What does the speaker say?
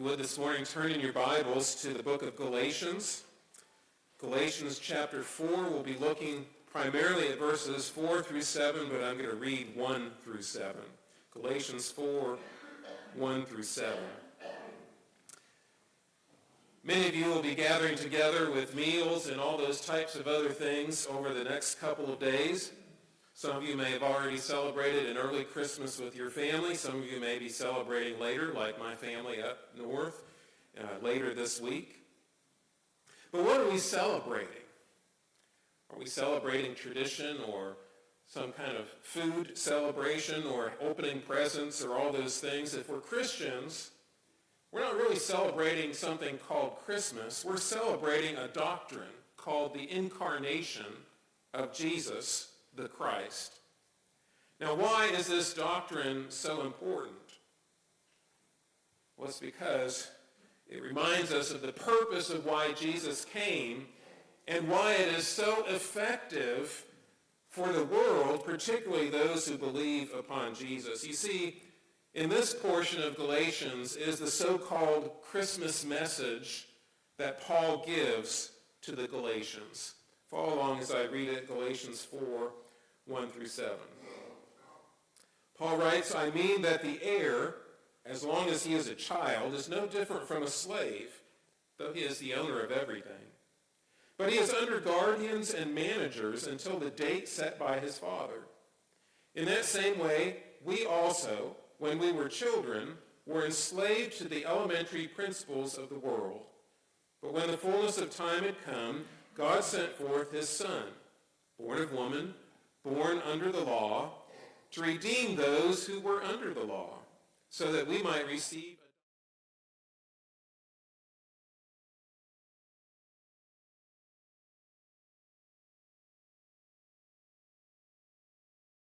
you would this morning turn in your Bibles to the book of Galatians. Galatians chapter 4, we'll be looking primarily at verses 4 through 7, but I'm going to read 1 through 7. Galatians 4, 1 through 7. Many of you will be gathering together with meals and all those types of other things over the next couple of days. Some of you may have already celebrated an early Christmas with your family. Some of you may be celebrating later, like my family up north, later this week. But what are we celebrating? Are we celebrating tradition or some kind of food celebration or opening presents or all those things? If we're Christians, we're not really celebrating something called Christmas. We're celebrating a doctrine called the incarnation of Jesus, the Christ. Now, why is this doctrine so important? Well, it's because it reminds us of the purpose of why Jesus came and why it is so effective for the world, particularly those who believe upon Jesus. You see, in this portion of Galatians is the so-called Christmas message that Paul gives to the Galatians. Follow along as I read it, Galatians 4, 1 through 7. Paul writes, "I mean that the heir, as long as he is a child, is no different from a slave, though he is the owner of everything. But he is under guardians and managers until the date set by his father. In that same way, we also, when we were children, were enslaved to the elementary principles of the world. But when the fullness of time had come, God sent forth his Son, born of woman, born under the law, to redeem those who were under the law, so that we might receive